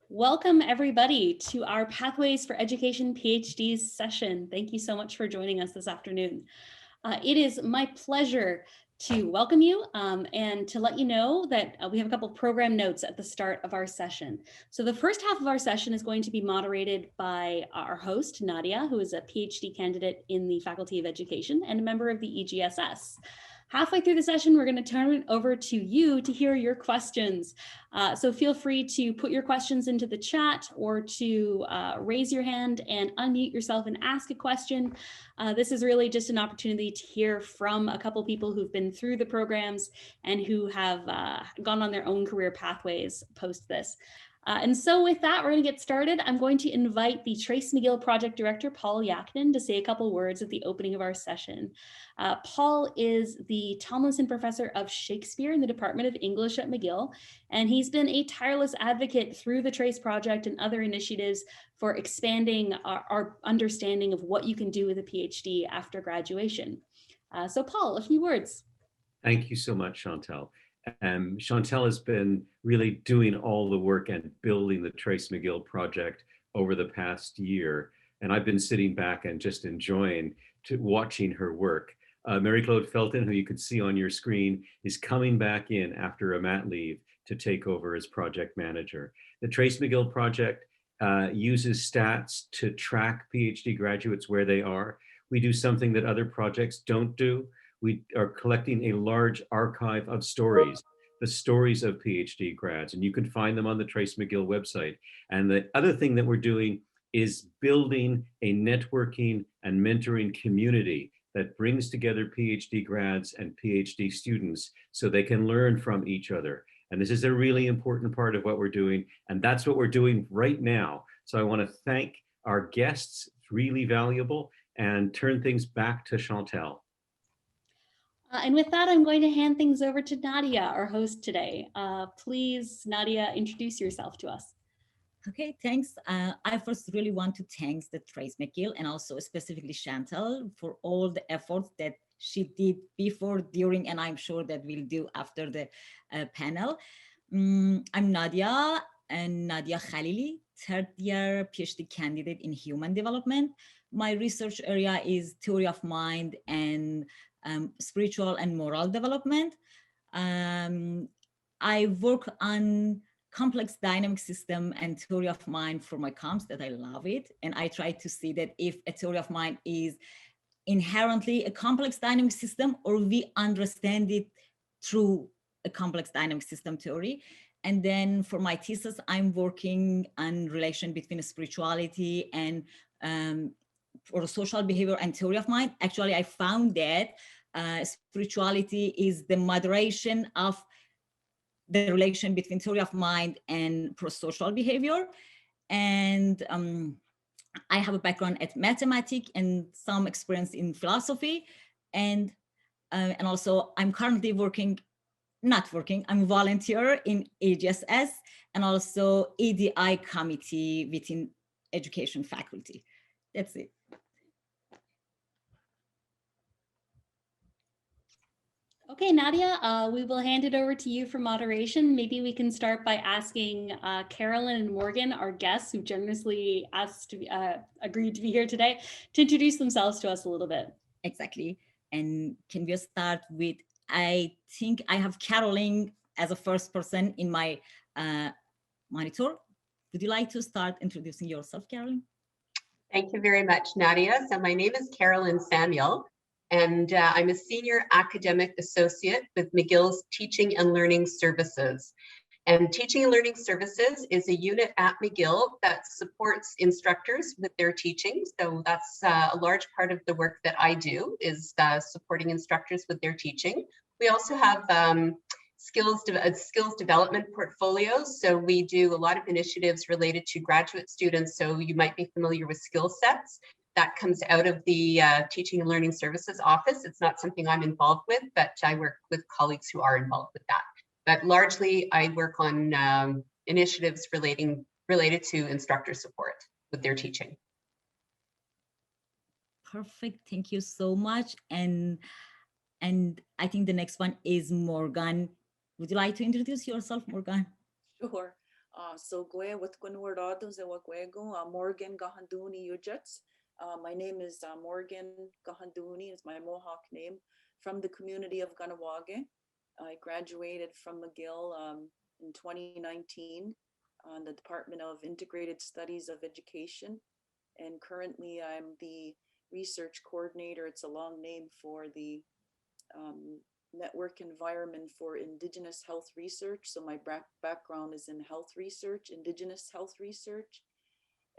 Welcome everybody to our Pathways for Education PhDs session. Thank you so much for joining us this afternoon. It is my pleasure to welcome you and to let you know that we have a couple of program notes at the start of our session. So the first half of our session is going to be moderated by our host, Nadia, who is a PhD candidate in the Faculty of Education and a member of the EGSS. Halfway through the session, we're going to turn it over to you to hear your questions. So feel free to put your questions into the chat or to raise your hand and unmute yourself and ask a question. This is really just an opportunity to hear from a couple people who've been through the programs and who have gone on their own career pathways post this. And so with that, we're going to get started. I'm going to invite the TRaCE McGill Project Director, Paul Yaknin, to say a couple words at the opening of our session. Paul is the Tomlinson Professor of Shakespeare in the Department of English at McGill, and he's been a tireless advocate through the TRaCE project and other initiatives for expanding our understanding of what you can do with a PhD after graduation. So Paul, a few words. Thank you so much, Chantal. Chantal has been really doing all the work and building the TRaCE McGill project over the past year. And I've been sitting back and just enjoying watching her work. Mary-Claude Felton, who you can see on your screen, is coming back in after a mat leave to take over as project manager. The TRaCE McGill project uses stats to track PhD graduates where they are. We do something that other projects don't do. We are collecting a large archive of stories, the stories of PhD grads, and you can find them on the TRaCE McGill website. And the other thing that we're doing is building a networking and mentoring community that brings together PhD grads and PhD students so they can learn from each other. And this is a really important part of what we're doing, and that's what we're doing right now. So I want to thank our guests, it's really valuable, and turn things back to Chantal. And with that, I'm going to hand things over to Nadia, our host today. Please, Nadia, introduce yourself to us. Okay, thanks. I first really want to thank the TRaCE McGill and also specifically Chantal for all the efforts that she did before, during, and I'm sure that we'll do after the panel. I'm Nadia, and Nadia Khalili, third year PhD candidate in human development. My research area is theory of mind and spiritual and moral development. I work on complex dynamic system and theory of mind for my comps that I love it. And I try to see that if a theory of mind is inherently a complex dynamic system or we understand it through a complex dynamic system theory. And then for my thesis, I'm working on relation between spirituality and or social behavior and theory of mind. Actually, I found that spirituality is the moderation of the relation between theory of mind and pro-social behavior. And I have a background at mathematics and some experience in philosophy. And also I'm currently I'm a volunteer in EGSS and also EDI committee within education faculty. That's it. Okay, Nadia, we will hand it over to you for moderation. Maybe we can start by asking Carolyn and Morgan, our guests who generously asked to be, agreed to be here today, to introduce themselves to us a little bit. Exactly. And can we start with, I think I have Carolyn as a first person in my monitor. Would you like to start introducing yourself, Carolyn? Thank you very much, Nadia. So my name is Carolyn Samuel, and I'm a senior academic associate with McGill's Teaching and Learning Services. And Teaching and Learning Services is a unit at McGill that supports instructors with their teaching. So that's a large part of the work that I do is supporting instructors with their teaching. We also have skills development portfolios. So we do a lot of initiatives related to graduate students. So you might be familiar with skill sets. That comes out of the Teaching and Learning Services office. It's not something I'm involved with, but I work with colleagues who are involved with that. But largely, I work on initiatives related to instructor support with their teaching. Perfect. Thank you so much. And I think the next one is Morgan. Would you like to introduce yourself, Morgan? Sure. So Gwe with Gunwarado Zewagwego, Morgan Gahanduni Ujets. My name is Morgan Gahanduni, is my Mohawk name, from the community of Ganawage. I graduated from McGill in 2019 on the Department of Integrated Studies of Education. And currently I'm the research coordinator. It's a long name for the network environment for Indigenous health research. So my background is in health research, Indigenous health research.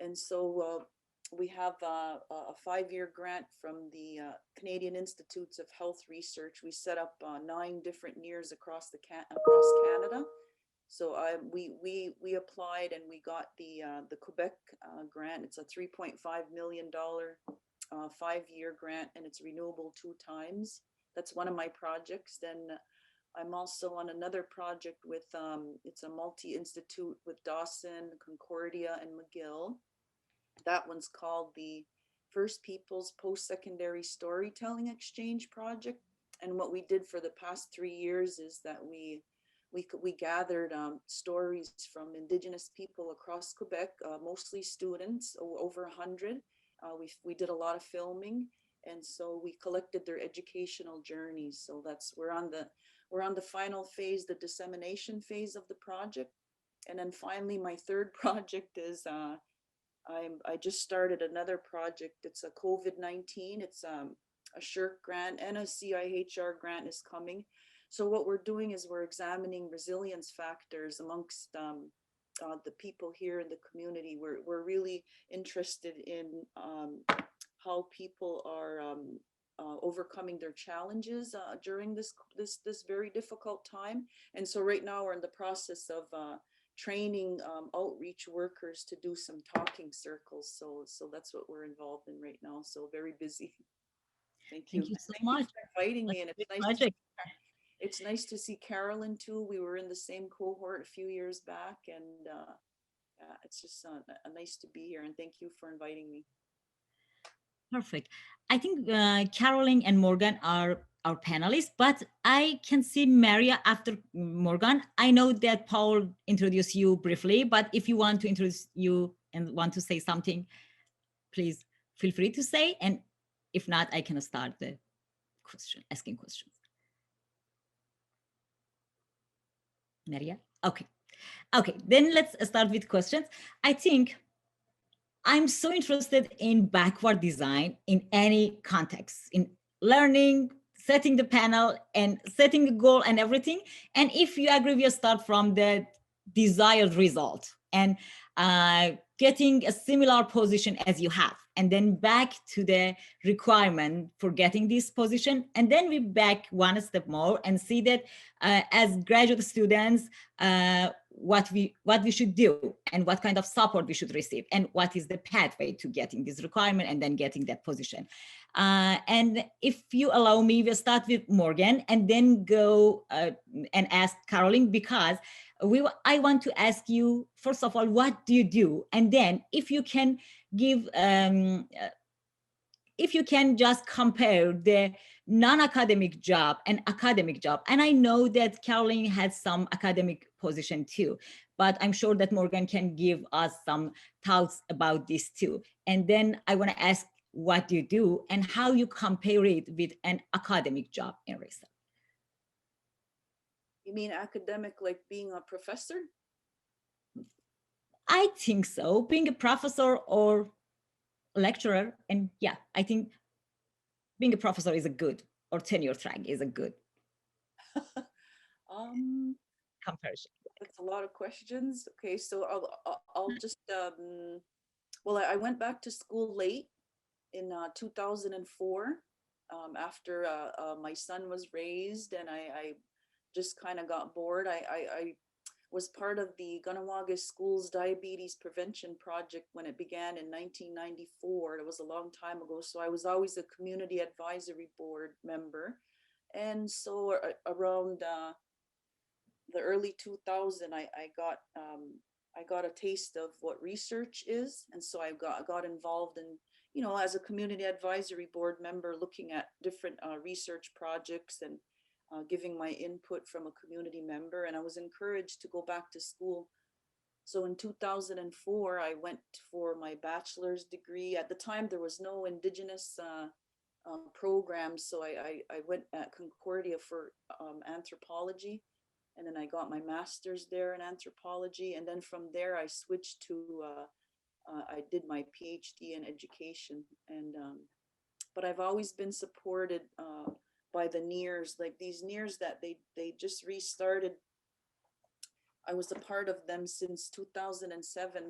And so we have a 5-year grant from the Canadian Institutes of Health Research. We set up 9 different years across Canada. So we applied and we got the Quebec grant. It's a $3.5 million 5-year grant, and it's renewable 2 times. That's one of my projects. Then I'm also on another project with, it's a multi-institute with Dawson, Concordia, and McGill. That one's called the First Peoples Post-Secondary Storytelling Exchange Project. And what we did for the past 3 years is that we gathered stories from Indigenous people across Quebec, mostly students, over 100. We did a lot of filming, and so we collected their educational journeys. So we're on the final phase, the dissemination phase of the project. And then finally, my third project is I just started another project. It's a COVID-19. It's a SHRC grant and a CIHR grant is coming. So what we're doing is we're examining resilience factors amongst the people here in the community. We're really interested in how people are overcoming their challenges during this very difficult time. And so right now we're in the process of training outreach workers to do some talking circles. So that's what we're involved in right now. So very busy. Thank you. Thank you so much for inviting me, and it's nice to see Carolyn too. We were in the same cohort a few years back, and it's just nice to be here. And thank you for inviting me. Perfect. I think Caroline and Morgan are our panelists, but I can see Maria after Morgan. I know that Paul introduced you briefly, but if you want to introduce you and want to say something, please feel free to say. And if not, I can start the asking questions. Maria? Okay. Okay, then let's start with questions. I think I'm so interested in backward design in any context, in learning, setting the panel and setting the goal and everything. And if you agree, we'll start from the desired result and getting a similar position as you have, and then back to the requirement for getting this position. And then we back one step more and see that as graduate students, what we should do and what kind of support we should receive and what is the pathway to getting this requirement and then getting that position. And if you allow me, we'll start with Morgan and then go and ask Caroline, because I want to ask you, first of all, what do you do? And then if you can give, if you can just compare the non-academic job and academic job. And I know that Caroline had some academic position too, but I'm sure that Morgan can give us some thoughts about this too. And then I want to ask what you do and how you compare it with an academic job in research. You mean academic, like being a professor? I think so, being a professor or lecturer. And yeah, I think being a professor is a good, or tenure track is a good comparison. That's a lot of questions. Okay, so I'll just, well, I went back to school late in 2004 after my son was raised, and I just kind of got bored. I was part of the Ganawage Schools Diabetes Prevention Project when it began in 1994. It was a long time ago. So I was always a community advisory board member. And so around the early 2000, I got a taste of what research is. And so I got involved in, you know, as a community advisory board member, looking at different research projects and giving my input from a community member. And I was encouraged to go back to school So in 2004, I went for my bachelor's degree. At the time, there was no Indigenous programs, so I went at Concordia for anthropology, and then I got my master's there in anthropology, and then from there I switched to I did my PhD in education, and but I've always been supported by the NEARS, like these NEARS that they just restarted. I was a part of them since 2007.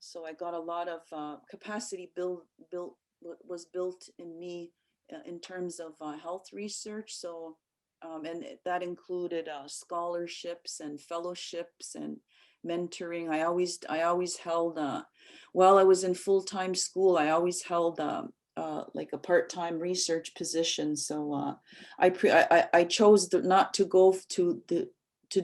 So I got a lot of capacity was built in me in terms of health research. So and that included scholarships and fellowships and mentoring. I always held while I was in full-time school, I always held like a part-time research position. So I chose not to go to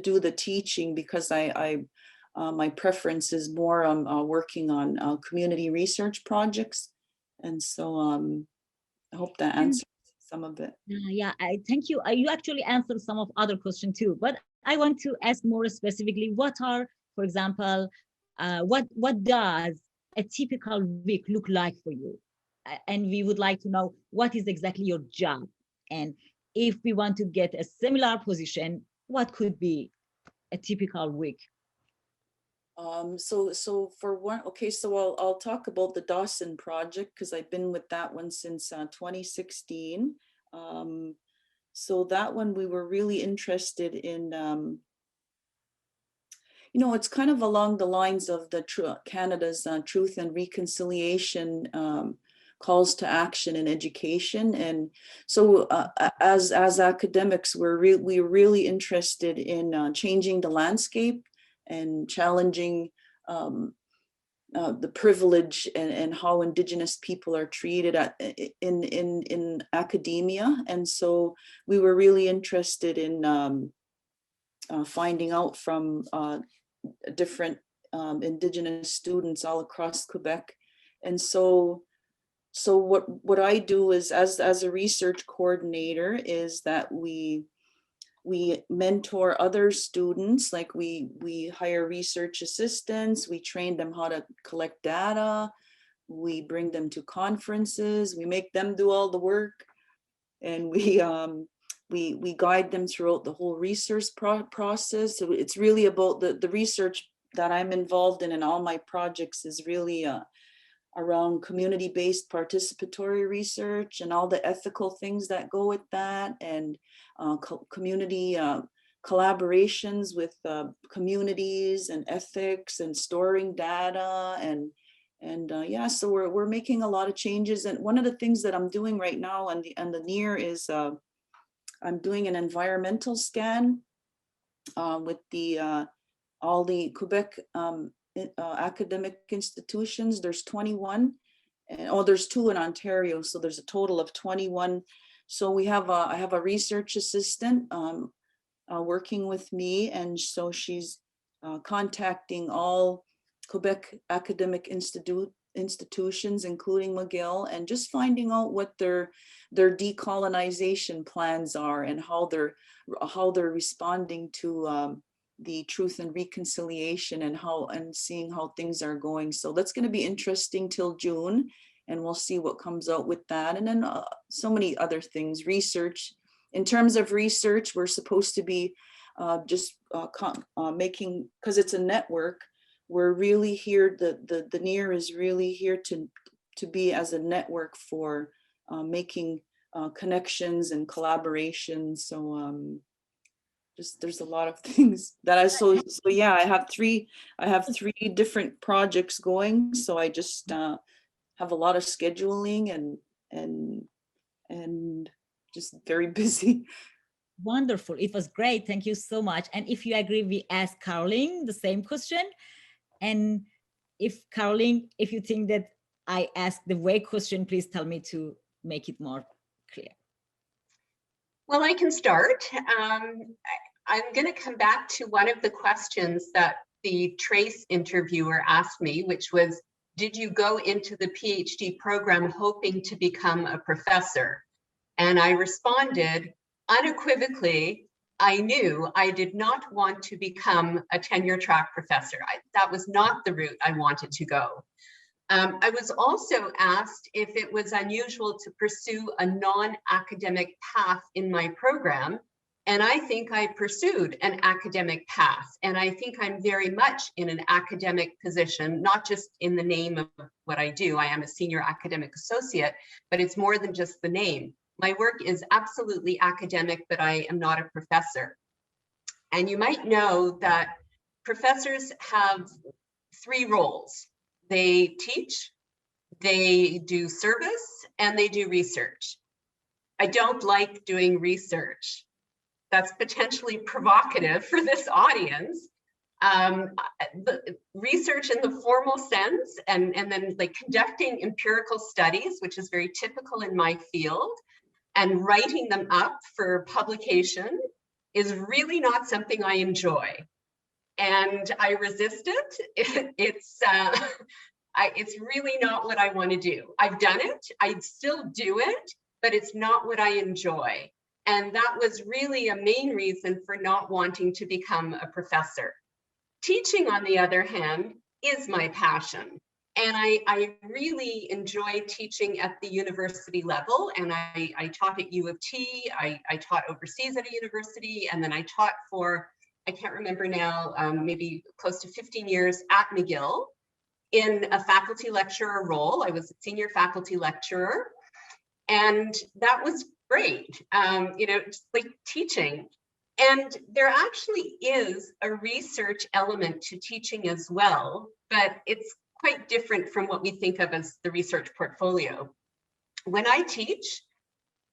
do the teaching because my preference is more on working on community research projects. And so I hope that answers some of it. Yeah, I thank you. You actually answered some of other questions too, but I want to ask more specifically, what are, for example, what does a typical week look like for you? And we would like to know what is exactly your job. And if we want to get a similar position, what could be a typical week? So for one, okay, so I'll talk about the Dawson project because I've been with that one since 2016. So that one we were really interested in, it's kind of along the lines of the Canada's Truth and Reconciliation calls to action in education. And so as academics, we're really interested in changing the landscape and challenging the privilege and how Indigenous people are treated in academia. And so we were really interested in finding out from different Indigenous students all across Quebec. And so what I do is as a research coordinator is that we mentor other students, like we hire research assistants, we train them how to collect data, we bring them to conferences, we make them do all the work, and we guide them throughout the whole research process. So it's really about the research that I'm involved in all my projects is really around community-based participatory research and all the ethical things that go with that, and community collaborations with communities and ethics and storing data and yeah, so we're making a lot of changes. And one of the things that I'm doing right now on the NEAR is I'm doing an environmental scan with all the Quebec academic institutions. There's 21, and there's 2 in Ontario, so there's a total of 21. So I have a research assistant working with me, and so she's contacting all Quebec academic institutions, including McGill, and just finding out what their decolonization plans are and how they're responding to the Truth and Reconciliation and seeing how things are going. So that's going to be interesting till June, and we'll see what comes out with that. And then so many other things, research. In terms of research, we're supposed to be making, because it's a network, we're really here, the NEAR is really here to be as a network for making connections and collaborations. So there's a lot of things that so yeah, I have three different projects going, so I just have a lot of scheduling and just very busy. Wonderful. It was great. Thank you so much. And if you agree, we ask Caroline the same question. And if Caroline, if you think that I asked the way question, please tell me to make it more clear. Well, I can start. I'm going to come back to one of the questions that the TRaCE interviewer asked me, which was, did you go into the PhD program hoping to become a professor? And I responded unequivocally, I knew I did not want to become a tenure track professor. That was not the route I wanted to go. I was also asked if it was unusual to pursue a non-academic path in my program. And I think I pursued an academic path. And I think I'm very much in an academic position, not just in the name of what I do. I am a senior academic associate, but it's more than just the name. My work is absolutely academic, but I am not a professor. And you might know that professors have 3 roles. They teach, they do service, and they do research. I don't like doing research. That's potentially provocative for this audience. The research in the formal sense, and then like conducting empirical studies, which is very typical in my field, and writing them up for publication is really not something I enjoy. And I resist it. It's really not what I want to do. I've done it, I'd still do it, but it's not what I enjoy. And that was really a main reason for not wanting to become a professor. Teaching, on the other hand, is my passion. And I really enjoy teaching at the university level. And I taught at U of T, I taught overseas at a university, and then I taught for, I can't remember now, maybe close to 15 years at McGill in a faculty lecturer role. I was a senior faculty lecturer, and that was great, just like teaching. And there actually is a research element to teaching as well, but it's quite different from what we think of as the research portfolio. When I teach,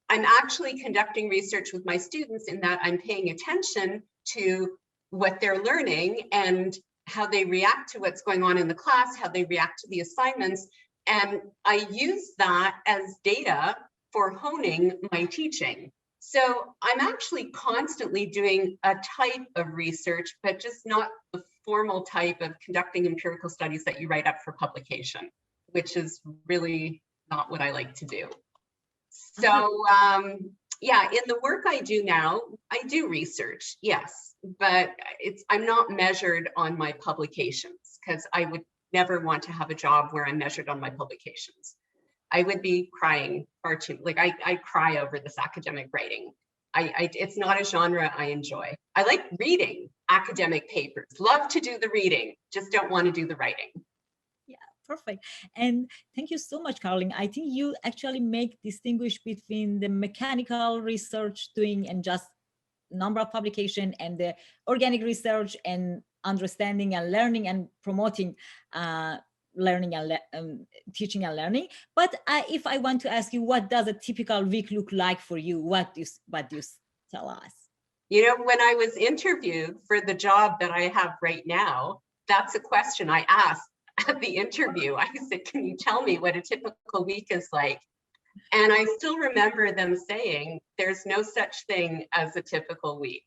I'm actually conducting research with my students in that I'm paying attention to what they're learning and how they react to what's going on in the class, how they react to the assignments. And I use that as data for honing my teaching. So I'm actually constantly doing a type of research, but just not the formal type of conducting empirical studies that you write up for publication, which is really not what I like to do. So yeah, in the work I do now, I do research, yes, but I'm not measured on my publications, because I would never want to have a job where I'm measured on my publications. I would be crying far too, like I cry over this academic writing. It's not a genre I enjoy. I like reading academic papers, love to do the reading, just don't want to do the writing. Yeah, perfect. And thank you so much, Caroline. I think you actually distinguish between the mechanical research doing and just number of publication, and the organic research and understanding and learning and promoting learning and teaching and learning. But if I want to ask you, what does a typical week look like for you? What do you tell us? When I was interviewed for the job that I have right now, that's a question I asked at the interview. I said, can you tell me what a typical week is like? And I still remember them saying, there's no such thing as a typical week.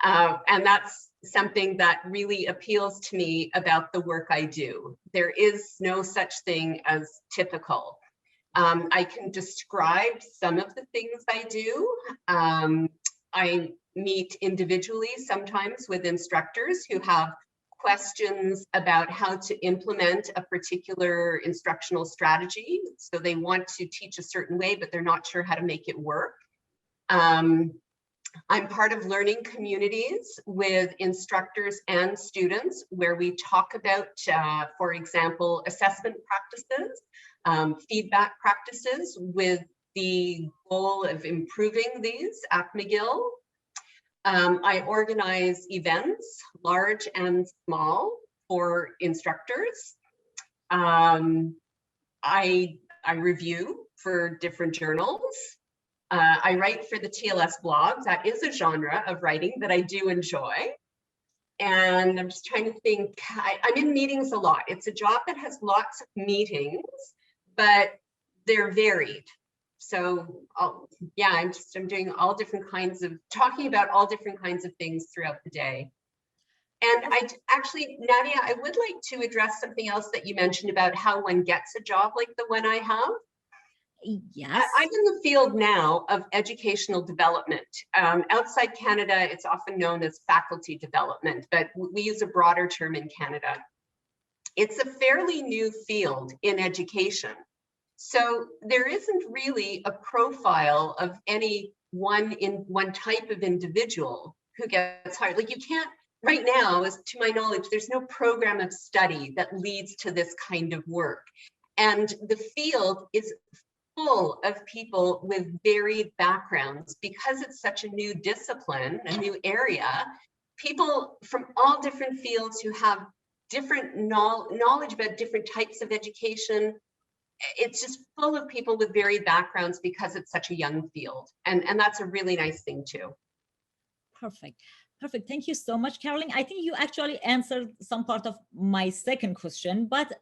And that's something that really appeals to me about the work I do. There is no such thing as typical. I can describe some of the things I do. I meet individually sometimes with instructors who have questions about how to implement a particular instructional strategy. So they want to teach a certain way, but they're not sure how to make it work. I'm part of learning communities with instructors and students where we talk about, for example, assessment practices, feedback practices, with the goal of improving these at McGill. I organize events, large and small, for instructors. I review for different journals. I write for the TLS blog. That is a genre of writing that I do enjoy. And I'm just trying to think, I'm in meetings a lot. It's a job that has lots of meetings, but they're varied. So yeah, I'm doing all different kinds of, talking about all different kinds of things throughout the day. And actually, Nadia, I would like to address something else that you mentioned about how one gets a job like the one I have. Yes. I'm in the field now of educational development. Outside Canada, it's often known as faculty development, but we use a broader term in Canada. It's a fairly new field in education. So there isn't really a profile of any one type of individual who gets hired. Like you can't, right now, as to my knowledge, there's no program of study that leads to this kind of work. And the field is full of people with varied backgrounds because it's such a new discipline, a new area. People from all different fields who have different knowledge about different types of education. It's just full of people with varied backgrounds because it's such a young field. And that's a really nice thing too. Perfect. Perfect. Thank you so much, Caroline. I think you actually answered some part of my second question, but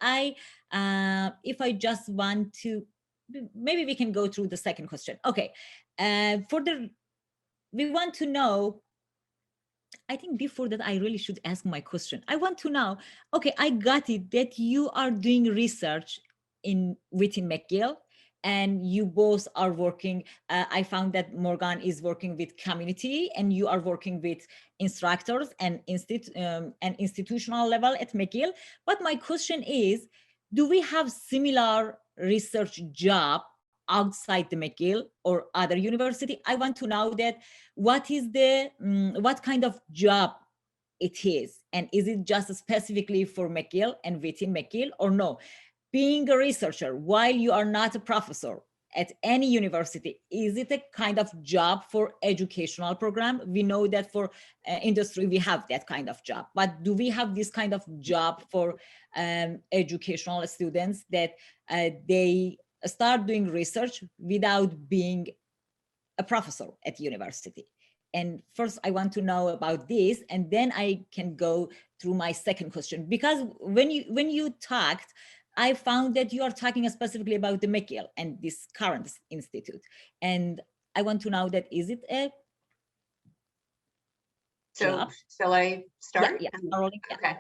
if I just want to, maybe we can go through the second question. Okay. We want to know, I think before that, I really should ask my question. I want to know, okay, I got it that you are doing research within McGill, and you both are working. I found that Morgan is working with community, and you are working with instructors and institutional level at McGill. But my question is, do we have similar research job outside the McGill or other university? I want to know that what is what kind of job it is, and is it just specifically for McGill and within McGill, or no? Being a researcher while you are not a professor at any university, is it a kind of job for educational program? We know that for industry we have that kind of job, but do we have this kind of job for educational students that they start doing research without being a professor at university? And first I want to know about this, and then I can go through my second question, because when you talked, I found that you are talking specifically about the McGill and this current institute. And I want to know that, is it a job? Shall I start? Yeah. Okay.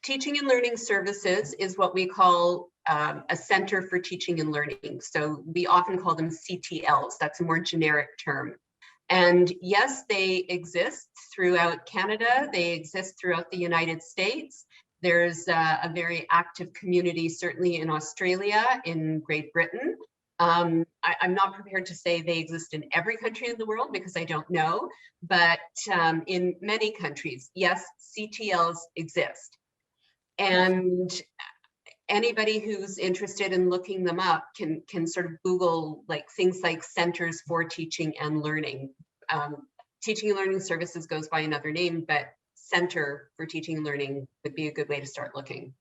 Teaching and Learning Services is what we call a Center for Teaching and Learning. So we often call them CTLs. That's a more generic term. And yes, they exist throughout Canada. They exist throughout the United States. There's a very active community, certainly in Australia, in Great Britain. I'm not prepared to say they exist in every country in the world because I don't know, but in many countries, yes, CTLs exist. And anybody who's interested in looking them up can sort of Google like things like Centers for Teaching and Learning. Teaching and Learning Services goes by another name, but Center for Teaching and Learning would be a good way to start looking.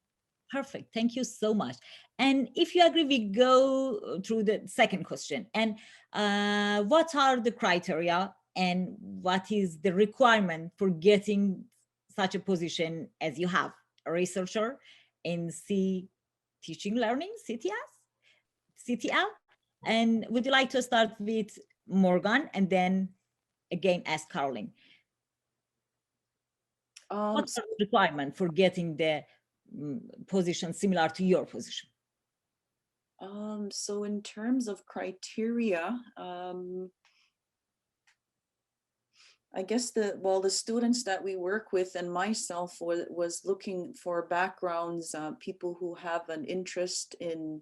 Perfect. Thank you so much. And if you agree, we go through the second question. And what are the criteria and what is the requirement for getting such a position as you have, a researcher in teaching learning, CTL? And would you like to start with Morgan and then again ask Caroline? What's the requirement for getting the position similar to your position? So in terms of criteria, I guess the students that we work with and myself was looking for backgrounds, people who have an interest in,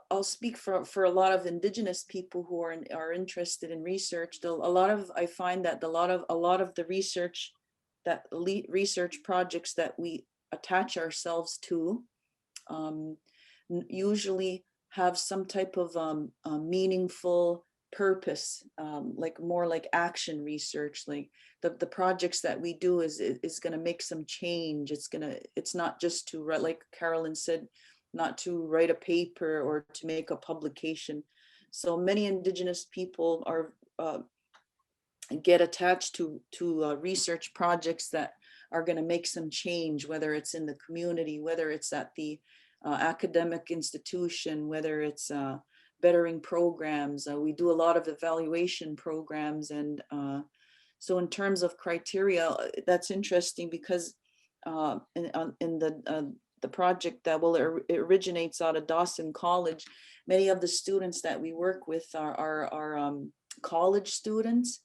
I'll speak for a lot of Indigenous people who are interested in research. I find that a lot of the research projects that we attach ourselves to usually have some type of meaningful purpose, like more like action research. Like the projects that we do is going to make some change. It's not just to write, like Carolyn said, not to write a paper or to make a publication. So many Indigenous people get attached to research projects that are going to make some change, whether it's in the community, whether it's at the academic institution, whether it's bettering programs. We do a lot of evaluation programs. And so in terms of criteria, that's interesting because in the the project that, well, it originates out of Dawson College. Many of the students that we work with are college students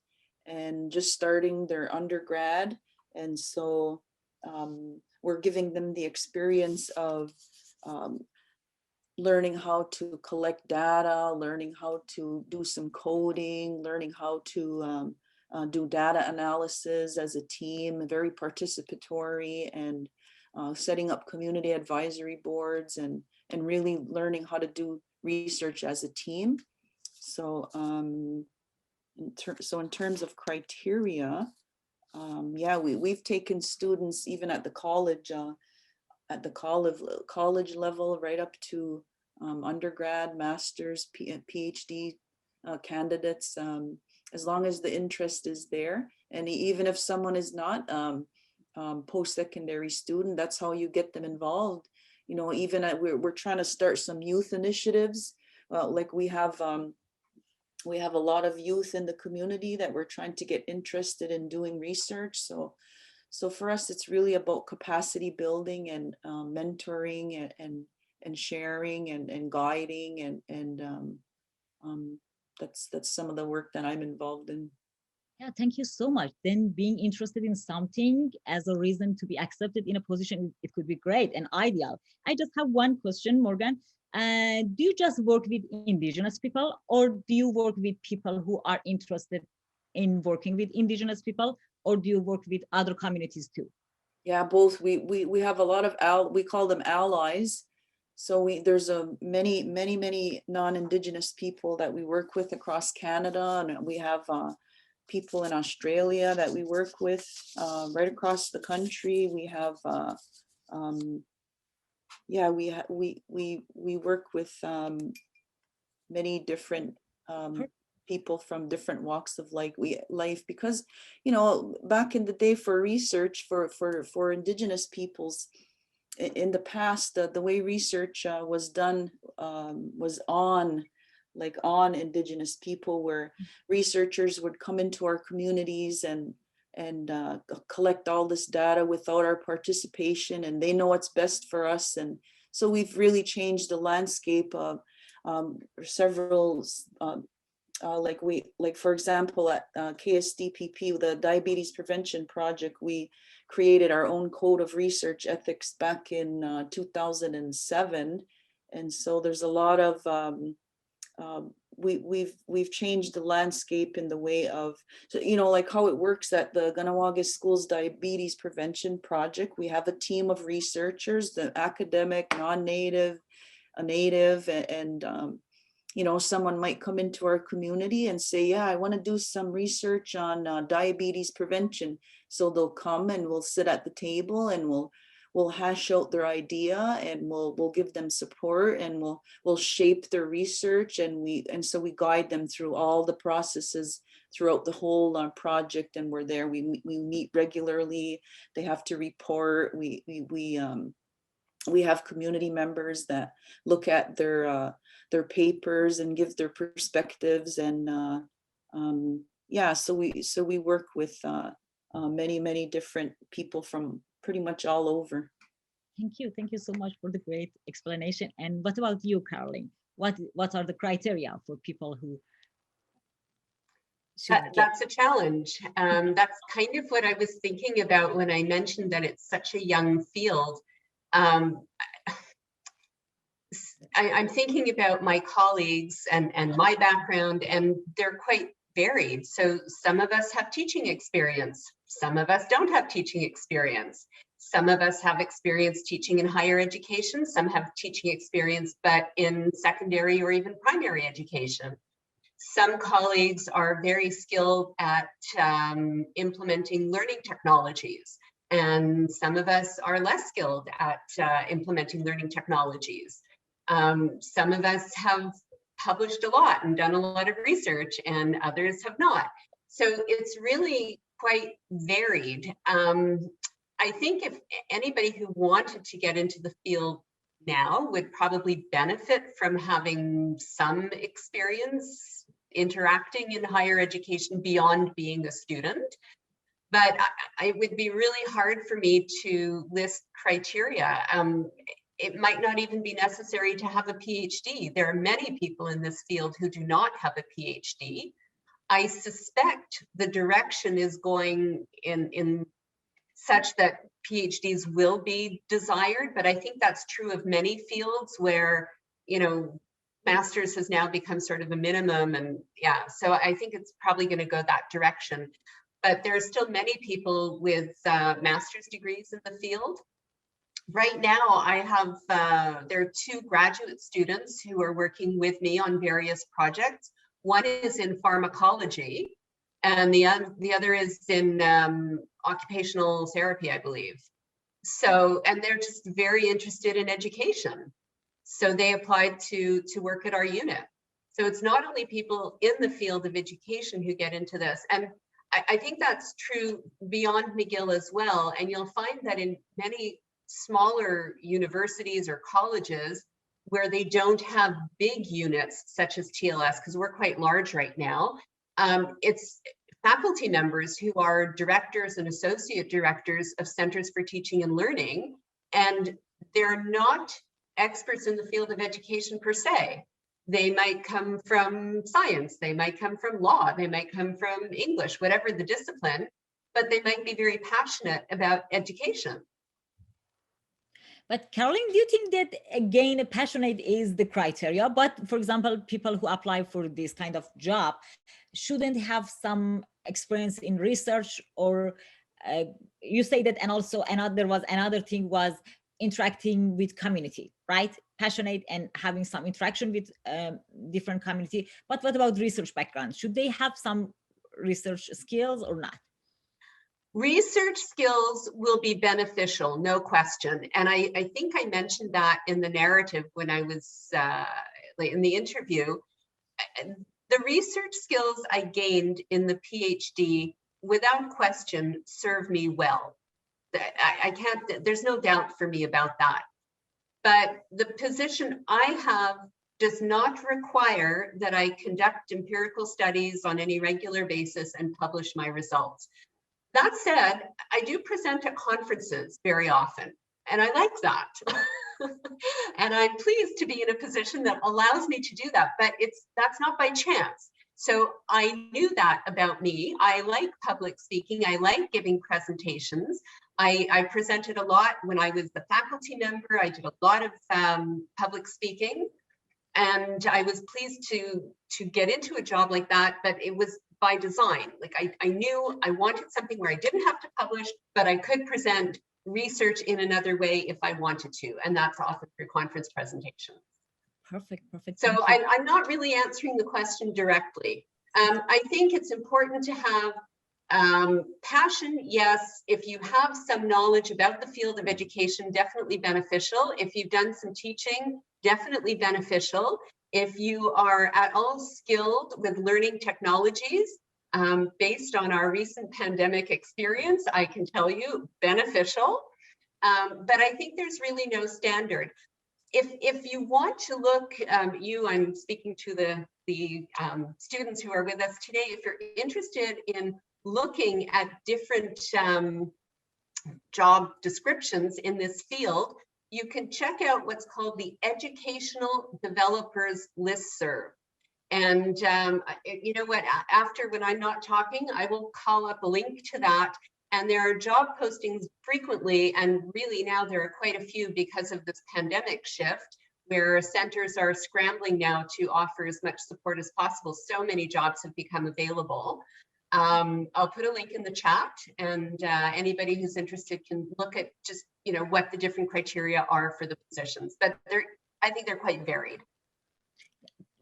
and just starting their undergrad. And so we're giving them the experience of learning how to collect data, learning how to do some coding, learning how to do data analysis as a team, very participatory, and setting up community advisory boards, and really learning how to do research as a team. So in terms of criteria, yeah, we've taken students even at the college level, right up to undergrad, master's, PhD candidates, as long as the interest is there. And even if someone is not post-secondary student, that's how you get them involved. You know, even we're trying to start some youth initiatives. Like we have a lot of youth in the community that we're trying to get interested in doing research. So for us, it's really about capacity building and mentoring and sharing and guiding, and that's some of the work that I'm involved in. Yeah, thank you so much. Then being interested in something as a reason to be accepted in a position, it could be great and ideal. I just have one question, Morgan. Do you just work with Indigenous people, or do you work with people who are interested in working with Indigenous people, or do you work with other communities too? Yeah, both. We have a lot of we call them allies. So there's many non-Indigenous people that we work with across Canada, and we have people in Australia that we work with right across the country. We have yeah, we work with many different people from different walks of life, because, you know, back in the day, for research for Indigenous peoples in the past, the way research was done was on Indigenous people, where researchers would come into our communities and collect all this data without our participation, and they know what's best for us. And so we've really changed the landscape of several for example, at KSDPP, the Diabetes Prevention Project, we created our own code of research ethics back in 2007. And so there's a lot of we've changed the landscape in the way of, so, you know, like how it works at the Kahnawake Schools Diabetes Prevention Project. We have a team of researchers, the academic, non-native, a native, and you know, someone might come into our community and say, yeah, I want to do some research on diabetes prevention. So they'll come and we'll sit at the table and we'll hash out their idea, and we'll give them support, and we'll shape their research, and so we guide them through all the processes throughout the whole project. And we're there. We meet regularly. They have to report. We have community members that look at their papers and give their perspectives, and yeah, so we work with many different people from pretty much all over. Thank you so much for the great explanation. And what about you, Caroline? What are the criteria for people who that's a challenge? That's kind of what I was thinking about when I mentioned that it's such a young field. I'm thinking about my colleagues and my background, and they're quite varied. So some of us have teaching experience. Some of us don't have teaching experience. Some of us have experience teaching in higher education. Some have teaching experience, but in secondary or even primary education. Some colleagues are very skilled at implementing learning technologies, and some of us are less skilled at implementing learning technologies. Some of us have published a lot and done a lot of research, and others have not. So it's really quite varied. I think if anybody who wanted to get into the field now would probably benefit from having some experience interacting in higher education beyond being a student. but it would be really hard for me to list criteria. It might not even be necessary to have a PhD. There are many people in this field who do not have a PhD. I suspect the direction is going in such that PhDs will be desired, but I think that's true of many fields where, you know, master's has now become sort of a minimum, and yeah, so I think it's probably going to go that direction. But there are still many people with master's degrees in the field. Right now, I have, there are 2 graduate students who are working with me on various projects. One is in pharmacology, and the other is in occupational therapy, I believe. So, and they're just very interested in education. So they applied to work at our unit. So it's not only people in the field of education who get into this. And I think that's true beyond McGill as well. And you'll find that in many smaller universities or colleges where they don't have big units such as TLS, because we're quite large right now, it's faculty members who are directors and associate directors of centers for teaching and learning, and they're not experts in the field of education per se. They might come from science, they might come from law, they might come from English, whatever the discipline, but they might be very passionate about education. But Caroline, do you think that, again, passionate is the criteria? But for example, people who apply for this kind of job shouldn't have some experience in research, or you say that, and also another thing was interacting with community, right? Passionate and having some interaction with different community. But what about research background? Should they have some research skills or not? Research skills will be beneficial, no question. And I think I mentioned that in the narrative when I was in the interview. The research skills I gained in the PhD, without question, serve me well. I can't, there's no doubt for me about that. But the position I have does not require that I conduct empirical studies on any regular basis and publish my results. That said, I do present at conferences very often, and I like that. And I'm pleased to be in a position that allows me to do that, but that's not by chance. So I knew that about me. I like public speaking. I like giving presentations. I presented a lot when I was the faculty member. I did a lot of public speaking, and I was pleased to get into a job like that, but it was by design. Like I knew I wanted something where I didn't have to publish, but I could present research in another way if I wanted to, and that's often through conference presentations. Perfect. So I'm not really answering the question directly. I think it's important to have passion, yes. If you have some knowledge about the field of education, definitely beneficial. If you've done some teaching, definitely beneficial. If you are at all skilled with learning technologies, based on our recent pandemic experience, I can tell you, beneficial. But I think there's really no standard. If you want to look, I'm speaking to the students who are with us today, if you're interested in looking at different job descriptions in this field, you can check out what's called the Educational Developers Listserv. And you know what, after when I'm not talking, I will call up a link to that. And there are job postings frequently, and really now there are quite a few because of this pandemic shift, where centers are scrambling now to offer as much support as possible. So many jobs have become available. I'll put a link in the chat, and anybody who's interested can look at just, you know, what the different criteria are for the positions, but I think they're quite varied.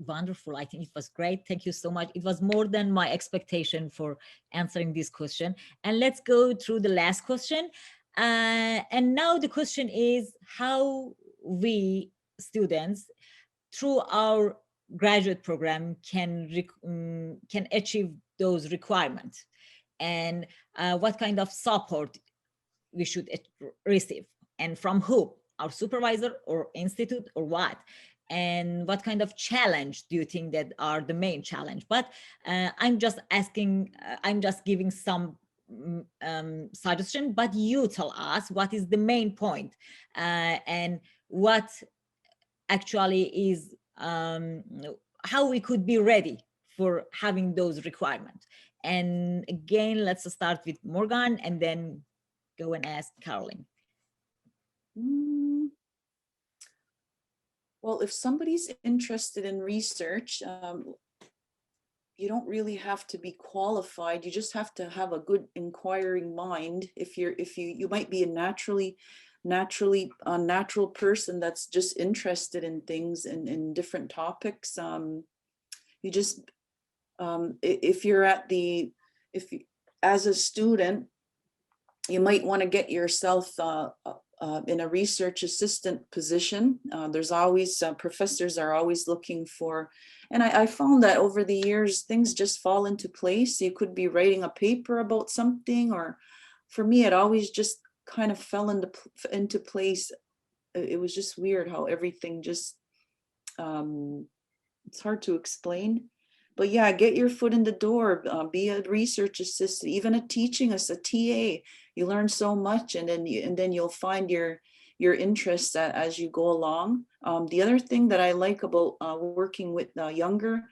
Wonderful. I think it was great. Thank you so much. It was more than my expectation for answering this question. And let's go through the last question. And now the question is how we students through our graduate program can achieve those requirements, and what kind of support we should receive, and from who, our supervisor or institute, or what, and what kind of challenge do you think that are the main challenge? But I'm just asking, I'm just giving some suggestion, but you tell us what is the main point and what actually is how we could be ready for having those requirements. And again, let's start with Morgan and then go and ask Caroline. Well, if somebody's interested in research, you don't really have to be qualified. You just have to have a good inquiring mind. You might be a natural person that's just interested in things and in different topics. You just as a student, you might want to get yourself in a research assistant position. There's always professors are always looking for, and I found that over the years things just fall into place. You could be writing a paper about something, or for me it always just kind of fell into place. It was just weird how everything just it's hard to explain. But yeah, get your foot in the door, be a research assistant, even a TA. You learn so much, and then you'll find your interests as you go along. The other thing that I like about working with younger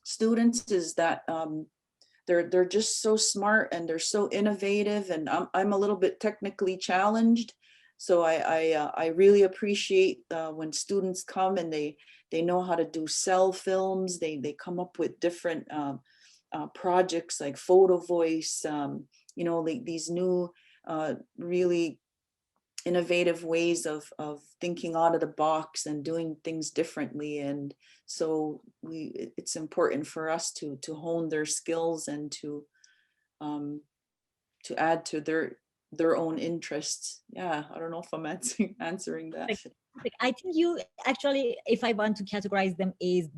students is that they're just so smart and they're so innovative, and I'm a little bit technically challenged, so I really appreciate when students come and they know how to do cell films. They come up with different projects like photo voice, like these new really innovative ways of thinking out of the box and doing things differently. And so it's important for us to hone their skills and to add to their own interests. Yeah, I don't know if I'm answering that. I think you actually, if I want to categorize them, is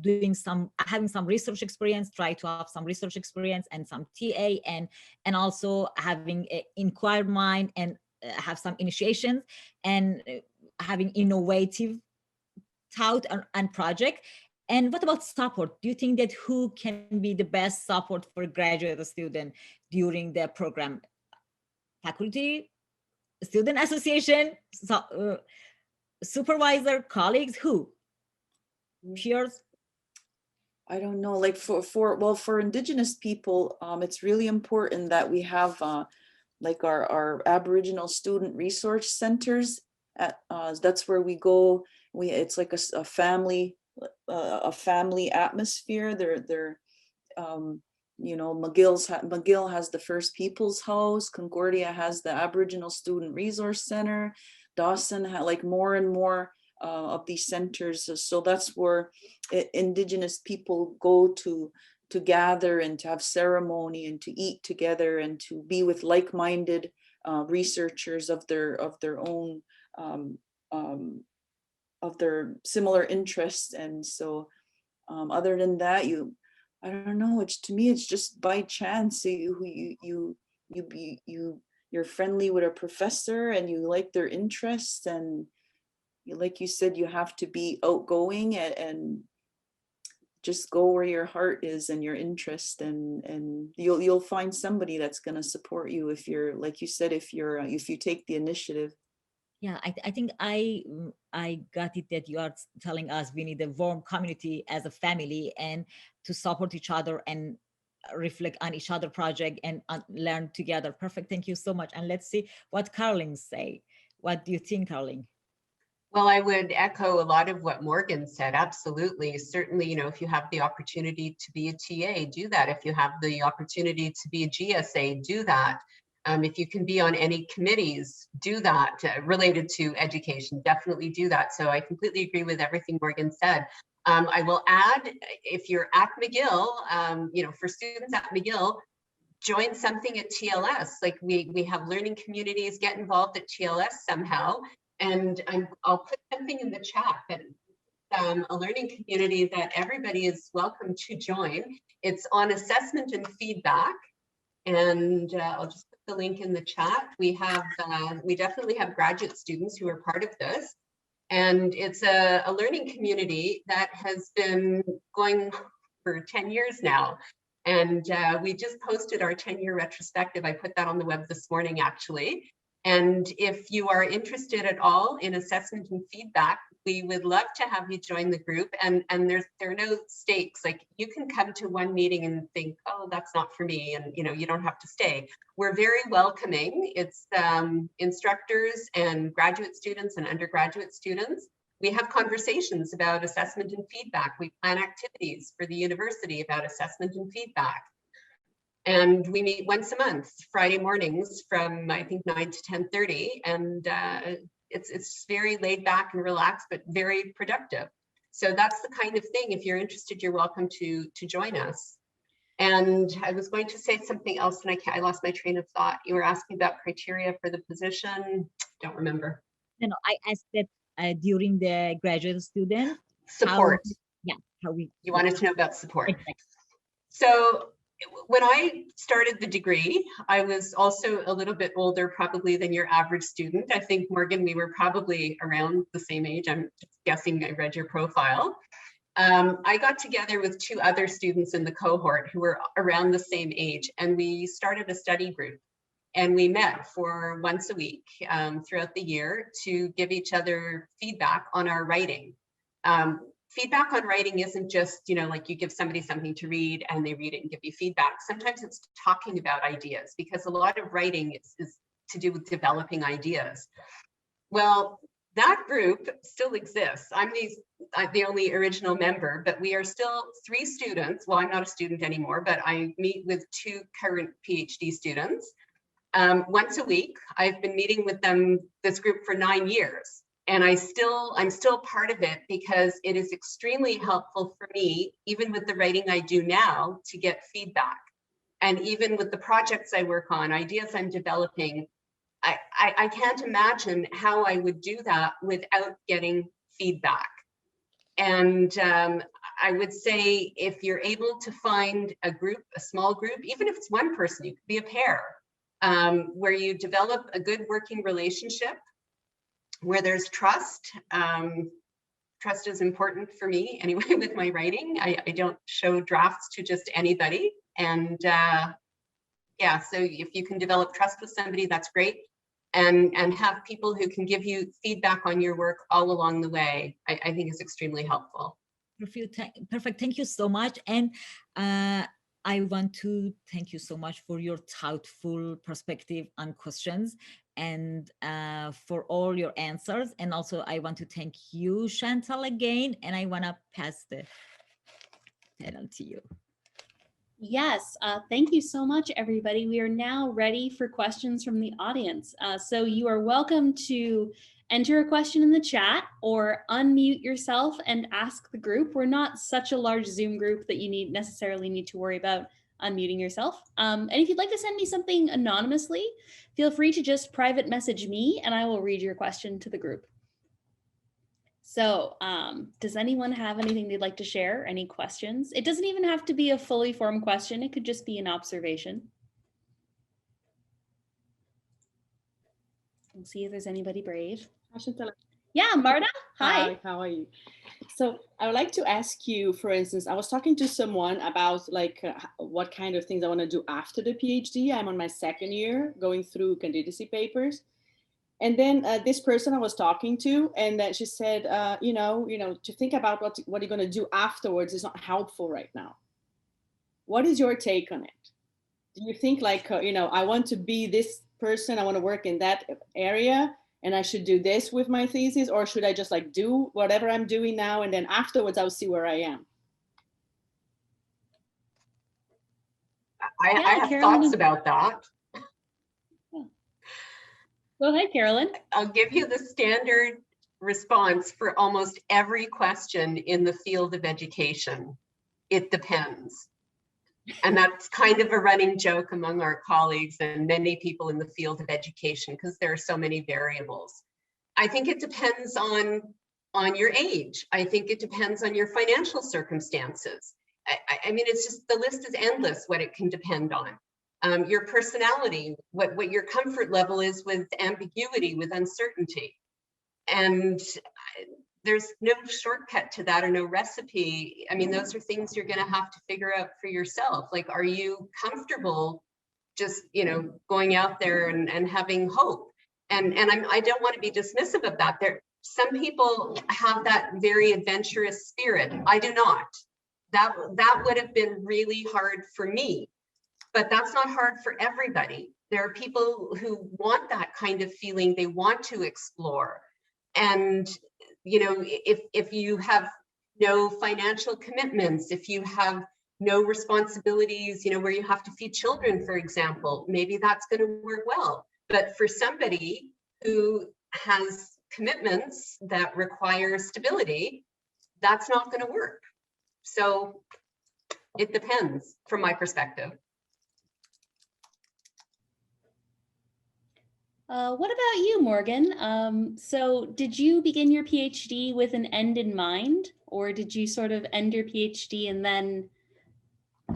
having some research experience, try to have some research experience and some TA, and also having an inquired mind and have some initiations, and having innovative thought and project. And what about support? Do you think that who can be the best support for a graduate student during the program? Faculty, student association, supervisor, colleagues, who? Peers? I don't know, like for Indigenous people, it's really important that we have like our Aboriginal student resource centers. That's where we go. It's like a family atmosphere. They're McGill has the First People's House. Concordia has the Aboriginal Student Resource Center. Dawson had like more and more of these centers. So that's where Indigenous people go to gather and to have ceremony and to eat together and to be with like-minded researchers of their own of their similar interests. And so other than that, I don't know, to me it's just by chance. You're friendly with a professor and you like their interests, and like you said, you have to be outgoing and just go where your heart is and your interest, and you'll find somebody that's going to support you if you're, like you said, if you take the initiative. Yeah, I think I got it, that you are telling us we need a warm community as a family and to support each other and reflect on each other project and learn together. Perfect. Thank you so much. And let's see what Caroline say. What do you think, Caroline? Well, I would echo a lot of what Morgan said. Absolutely. Certainly, if you have the opportunity to be a TA, do that. If you have the opportunity to be a GSA, do that. If you can be on any committees, do that related to education, definitely do that. So I completely agree with everything Morgan said. I will add, if you're at McGill, for students at McGill, join something at TLS. Like we have learning communities, get involved at TLS somehow. And I'll put something in the chat that a learning community that everybody is welcome to join. It's on assessment and feedback. And I'll just put the link in the chat. We definitely have graduate students who are part of this. And it's a learning community that has been going for 10 years now. And we just posted our 10-year retrospective. I put that on the web this morning, actually. And if you are interested at all in assessment and feedback, we would love to have you join the group. And there are no stakes. Like, you can come to one meeting and think, oh, that's not for me, and you don't have to stay. We're very welcoming. It's instructors and graduate students and undergraduate students. We have conversations about assessment and feedback. We plan activities for the university about assessment and feedback. And we meet once a month, Friday mornings from, I think, 9 to 10:30. And it's very laid back and relaxed, but very productive. So that's the kind of thing. If you're interested, you're welcome to join us. And I was going to say something else, and I lost my train of thought. You were asking about criteria for the position. Don't remember. No, I asked that during the graduate student. Support. How we. You wanted to know about support. Exactly. So when I started the degree, I was also a little bit older probably than your average student. I think, Morgan, we were probably around the same age. I'm just guessing, I read your profile. I got together with 2 other students in the cohort who were around the same age, and we started a study group. And we met for once a week throughout the year to give each other feedback on our writing. Feedback on writing isn't just, like you give somebody something to read and they read it and give you feedback. Sometimes it's talking about ideas, because a lot of writing is to do with developing ideas. Well, that group still exists. I'm the only original member, but we are still 3 students. Well, I'm not a student anymore, but I meet with 2 current PhD students. Once a week. I've been meeting with this group for 9 years, and I'm still part of it, because it is extremely helpful for me, even with the writing I do now, to get feedback. And even with the projects I work on, ideas I'm developing, I can't imagine how I would do that without getting feedback. And I would say, if you're able to find a group, a small group, even if it's one person, you could be a pair, where you develop a good working relationship, where there's trust. Trust is important for me anyway with my writing. I don't show drafts to just anybody. And yeah, so if you can develop trust with somebody, that's great. And have people who can give you feedback on your work all along the way, I think is extremely helpful. Perfect. Thank you so much. And I want to thank you so much for your thoughtful perspective on questions, and for all your answers. And also I want to thank you, Chantal, again, and I want to pass the panel to you. Yes, thank you so much, everybody. We are now ready for questions from the audience. So you are welcome to enter a question in the chat or unmute yourself and ask the group. We're not such a large Zoom group that you necessarily need to worry about unmuting yourself. And if you'd like to send me something anonymously, feel free to just private message me and I will read your question to the group. So does anyone have anything they'd like to share? Any questions? It doesn't even have to be a fully formed question. It could just be an observation. We'll see if there's anybody brave. Yeah, Marta, hi. How are you? So I would like to ask you, for instance, I was talking to someone about what kind of things I want to do after the PhD. I'm on my 2nd year going through candidacy papers. And then this person I was talking to, and she said, to think about what you're going to do afterwards is not helpful right now. What is your take on it? Do you think I want to be this person, I want to work in that area, and I should do this with my thesis, or should I just do whatever I'm doing now, and then afterwards I'll see where I am? I have thoughts about that. Go ahead, Carolyn. I'll give you the standard response for almost every question in the field of education. It depends. And that's kind of a running joke among our colleagues and many people in the field of education, because there are so many variables. I think it depends on your age. I think it depends on your financial circumstances. I mean, it's just, the list is endless what it can depend on. Your personality, what your comfort level is with ambiguity, with uncertainty. And there's no shortcut to that or no recipe. I mean, those are things you're going to have to figure out for yourself. Like, are you comfortable just, you know, going out there and having hope? And I don't want to be dismissive of that. Some people have that very adventurous spirit. I do not. That would have been really hard for me, but that's not hard for everybody. There are people who want that kind of feeling. They want to explore. And, you know, if you have no financial commitments, if you have no responsibilities, you know, where you have to feed children, for example, maybe that's going to work well. But for somebody who has commitments that require stability, that's not going to work. So it depends from my perspective. What about you, Morgan? So did you begin your PhD with an end in mind, or did you sort of end your PhD and then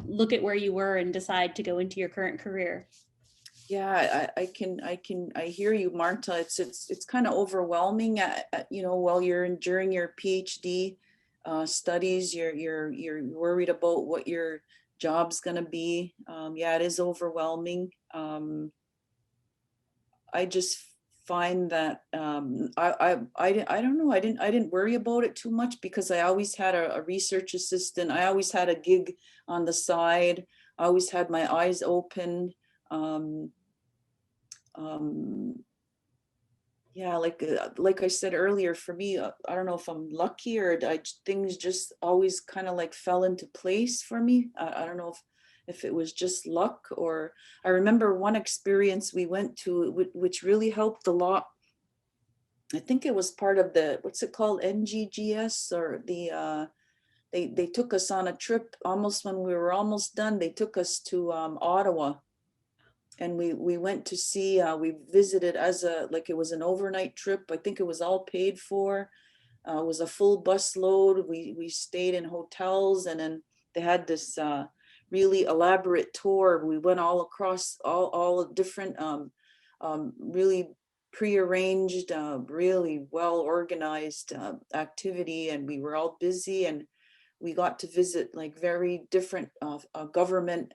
look at where you were and decide to go into your current career? Yeah, I hear you, Marta. It's kind of overwhelming, you know, while you're during your PhD studies, you're worried about what your job's gonna be. Yeah, it is overwhelming. I just find that I don't know. I didn't worry about it too much because I always had a research assistant. I always had a gig on the side. I always had my eyes open. Yeah, like I said earlier, for me, I don't know if I'm lucky or things just always kind of like fell into place for me. I don't know if it was just luck, or I remember one experience we went to which really helped a lot. I think it was part of the, what's it called, NGGS, or the they took us on a trip almost when we were almost done. They took us to Ottawa, and we went to see, we visited as like it was an overnight trip. I think it was all paid for. It was a full bus load. We stayed in hotels, and then they had this really elaborate tour. We went all across all different really prearranged, really well organized activity, and we were all busy, and we got to visit like very different government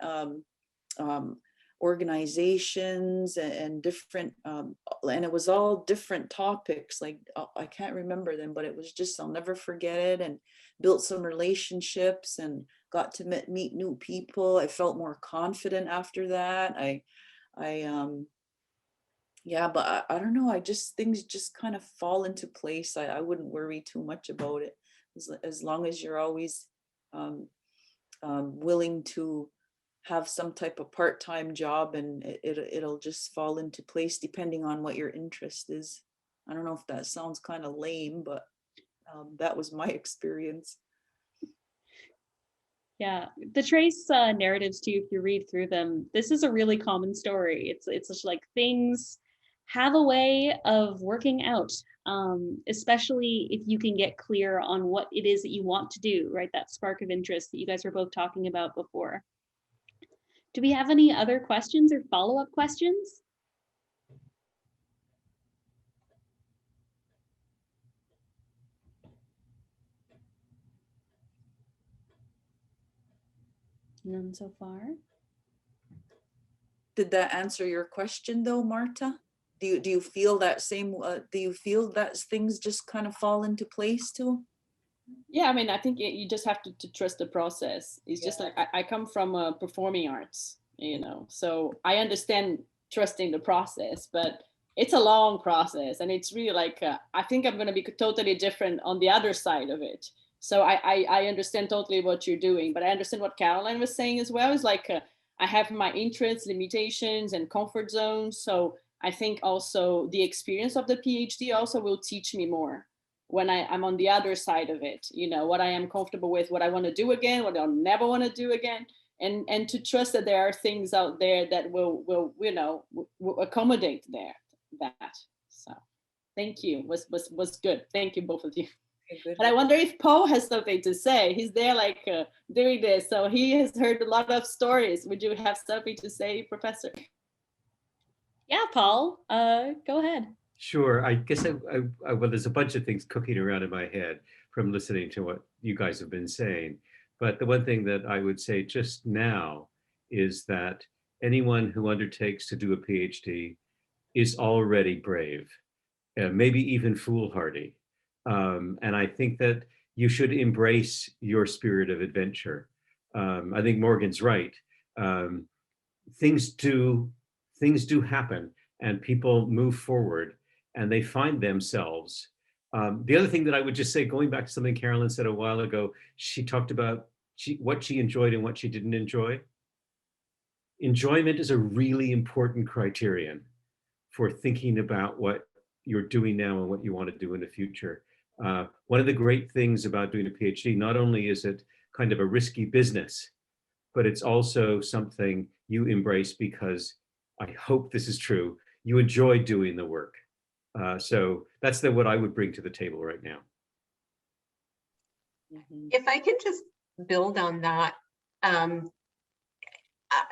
organizations and different and it was all different topics. Like I can't remember them, but it was just, I'll never forget it, and built some relationships and got to meet new people. I felt more confident after that. Yeah, but I don't know, things just kind of fall into place. I wouldn't worry too much about it, as long as you're always willing to have some type of part-time job, and it'll just fall into place depending on what your interest is. I don't know if that sounds kind of lame, but that was my experience. Yeah, the TRaCE narratives too, if you read through them, this is a really common story. It's just like things have a way of working out, especially if you can get clear on what it is that you want to do, right? That spark of interest that you guys were both talking about before. Do we have any other questions or follow-up questions? None so far. Did that answer your question though, Marta? Do you feel that same, do you feel that things just kind of fall into place too? Yeah, I mean, I think you just have to trust the process. It's just like, I come from performing arts, you know, so I understand trusting the process, but it's a long process, and it's really like, I think I'm going to be totally different on the other side of it. So I understand totally what you're doing, but I understand what Caroline was saying as well. Is like, I have my interests, limitations, and comfort zones. So I think also the experience of the PhD also will teach me more when I'm on the other side of it, you know, what I am comfortable with, what I want to do again, what I'll never want to do again. And to trust that there are things out there that will you know, will accommodate that. So thank you, was good. Thank you, both of you. Okay, and I wonder if Paul has something to say. He's there like doing this, so he has heard a lot of stories. Would you have something to say, Professor? Yeah, Paul, go ahead. Sure. I guess well, there's a bunch of things cooking around in my head from listening to what you guys have been saying. But the one thing that I would say just now is that anyone who undertakes to do a PhD is already brave, maybe even foolhardy. And I think that you should embrace your spirit of adventure. I think Morgan's right. Um, things do things do happen, and people move forward, and they find themselves. The other thing that I would just say, going back to something Carolyn said a while ago, she talked about what she enjoyed and what she didn't enjoy. Enjoyment is a really important criterion for thinking about what you're doing now and what you want to do in the future. One of the great things about doing a PhD, not only is it kind of a risky business, but it's also something you embrace because I hope this is true. You enjoy doing the work. So that's what I would bring to the table right now. If I can just build on that,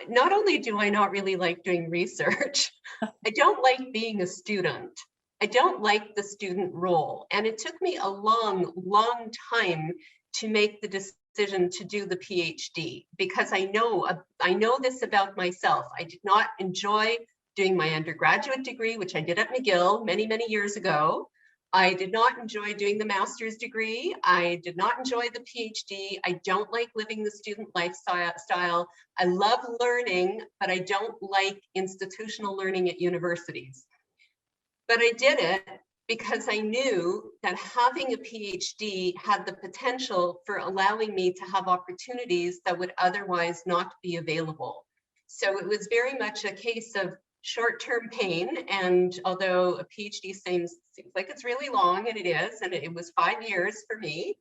not only do I not really like doing research, I don't like being a student. I don't like the student role. And it took me a long, long time to make the decision to do the PhD, because I know this about myself. I did not enjoy doing my undergraduate degree, which I did at McGill many, many years ago. I did not enjoy doing the master's degree. I did not enjoy the PhD. I don't like living the student lifestyle. I love learning, but I don't like institutional learning at universities. But I did it because I knew that having a PhD had the potential for allowing me to have opportunities that would otherwise not be available. So it was very much a case of short-term pain. And although a PhD seems like it's really long, and it is, and it was 5 years for me,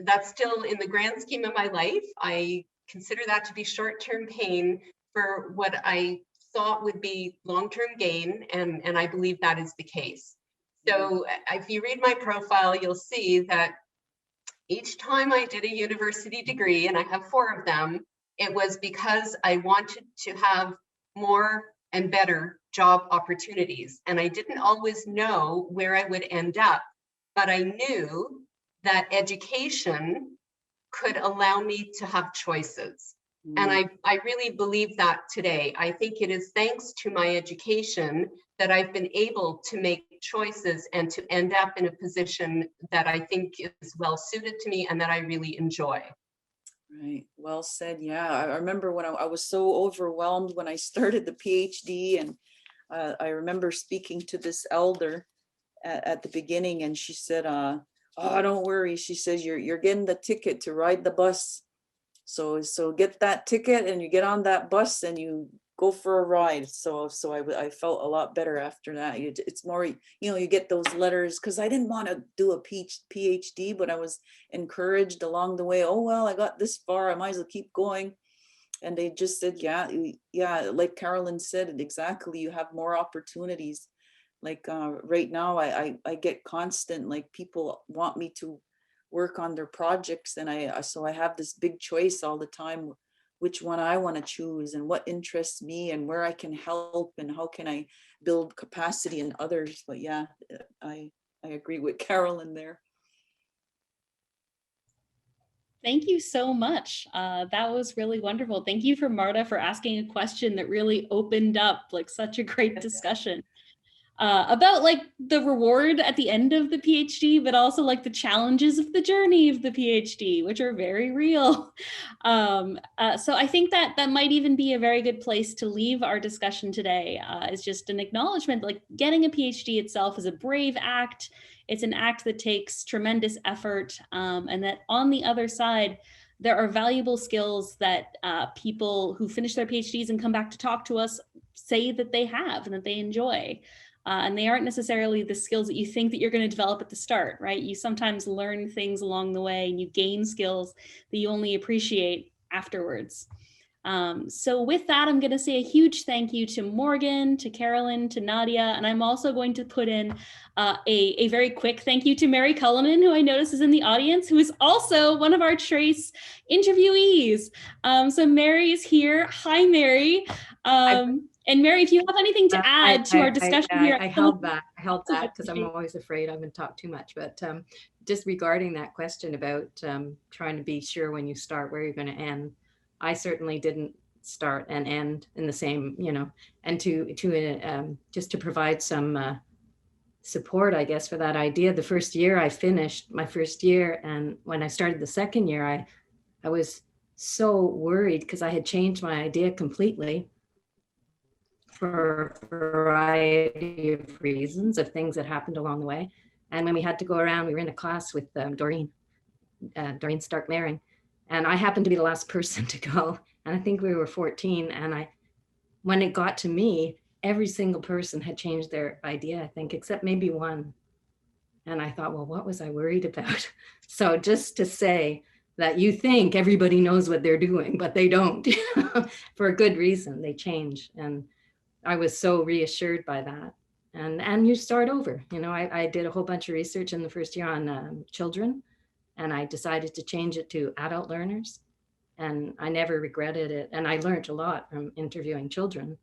that's still, in the grand scheme of my life, I consider that to be short-term pain for what I thought would be long-term gain, and I believe that is the case. So if you read my profile, you'll see that each time I did a university degree, and I have 4 of them, it was because I wanted to have more and better job opportunities. And I didn't always know where I would end up, but I knew that education could allow me to have choices. And I really believe that today. I think it is thanks to my education that I've been able to make choices and to end up in a position that I think is well suited to me and that I really enjoy. Right. Well said. Yeah. I remember when I was so overwhelmed when I started the PhD, and I remember speaking to this elder at the beginning, and she said, oh, don't worry. She says, you're getting the ticket to ride the bus. So get that ticket and you get on that bus and you go for a ride. So I felt a lot better after that. It's more, you get those letters, because I didn't want to do a PhD, but I was encouraged along the way. Oh, well, I got this far, I might as well keep going. And they just said, yeah, like Carolyn said, exactly. You have more opportunities. Like right now, I get constant, like, people want me to work on their projects, and so I have this big choice all the time, which one I want to choose and what interests me and where I can help and how can I build capacity in others. But yeah, I agree with Carolyn there. Thank you so much. That was really wonderful. Thank you for Marta for asking a question that really opened up like such a great discussion. About like the reward at the end of the PhD, but also like the challenges of the journey of the PhD, which are very real. So I think that might even be a very good place to leave our discussion today, is just an acknowledgement, like getting a PhD itself is a brave act. It's an act that takes tremendous effort, and that on the other side, there are valuable skills that people who finish their PhDs and come back to talk to us say that they have and that they enjoy. And they aren't necessarily the skills that you think that you're going to develop at the start, right? You sometimes learn things along the way and you gain skills that you only appreciate afterwards. So with that, I'm going to say a huge thank you to Morgan, to Carolyn, to Nadia, and I'm also going to put in a very quick thank you to Mary Cullinan, who I notice is in the audience, who is also one of our TRaCE interviewees. So Mary is here. Hi, Mary. And Mary, if you have anything to add to our discussion here. I held back because I'm always afraid I'm going to talk too much. But just regarding that question about trying to be sure when you start where you're going to end, I certainly didn't start and end in the same, and just to provide some support, I guess, for that idea. The first year I finished my first year, and when I started the second year, I was so worried because I had changed my idea completely for a variety of reasons, of things that happened along the way. And when we had to go around, we were in a class with Doreen Stark-Maring, and I happened to be the last person to go. And I think we were 14. And when it got to me, every single person had changed their idea, I think, except maybe one. And I thought, well, what was I worried about? So just to say that you think everybody knows what they're doing, but they don't. For a good reason, they change. And I was so reassured by that. And you start over. I did a whole bunch of research in the first year on children, and I decided to change it to adult learners. And I never regretted it. And I learned a lot from interviewing children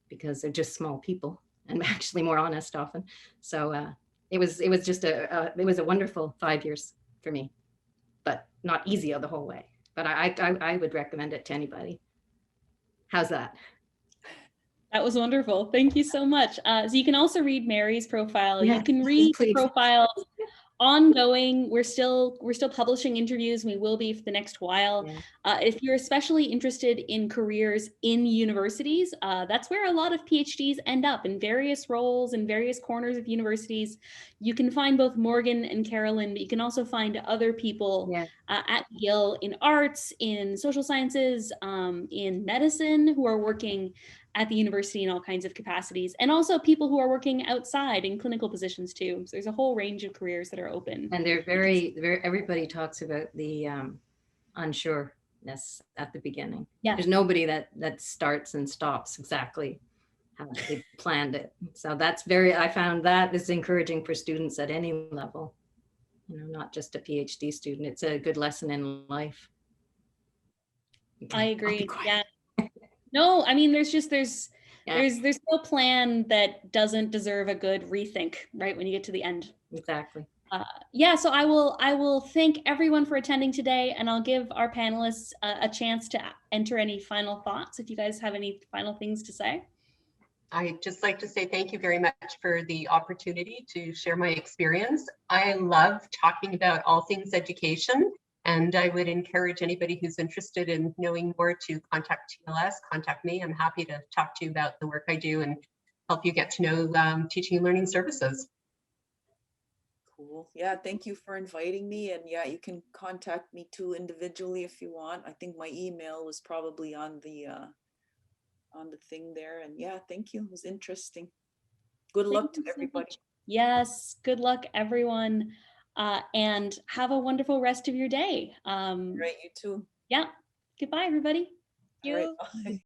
because they're just small people and actually more honest often. So it was just it was a wonderful 5 years for me, but not easy the whole way. But I would recommend it to anybody. How's that? That was wonderful. Thank you so much. So you can also read Mary's profile. Yeah, you can read please. profiles ongoing. We're still publishing interviews. We will be for the next while. Yeah. If you're especially interested in careers in universities, that's where a lot of PhDs end up, in various roles in various corners of universities. You can find both Morgan and Carolyn, but you can also find other people at McGill in arts, in social sciences, in medicine, who are working at the university in all kinds of capacities, and also people who are working outside in clinical positions too. So there's a whole range of careers that are open. And they're very, everybody talks about the unsureness at the beginning. Yeah. There's nobody that starts and stops exactly how they planned it. So I found that is encouraging for students at any level, not just a PhD student. It's a good lesson in life. Okay, I agree. Yeah. No, I mean, there's no plan that doesn't deserve a good rethink, right, when you get to the end. Exactly. So I will thank everyone for attending today, and I'll give our panelists a chance to enter any final thoughts, if you guys have any final things to say. I'd just like to say thank you very much for the opportunity to share my experience. I love talking about all things education, and I would encourage anybody who's interested in knowing more to contact TLS, contact me. I'm happy to talk to you about the work I do and help you get to know teaching and learning services. Cool. Yeah, thank you for inviting me. And yeah, you can contact me too individually if you want. I think my email was probably on the thing there. And yeah, thank you. It was interesting. Good luck to everybody. Yes, good luck everyone. And have a wonderful rest of your day. Right, you too. Yeah. Goodbye, everybody. All right, bye.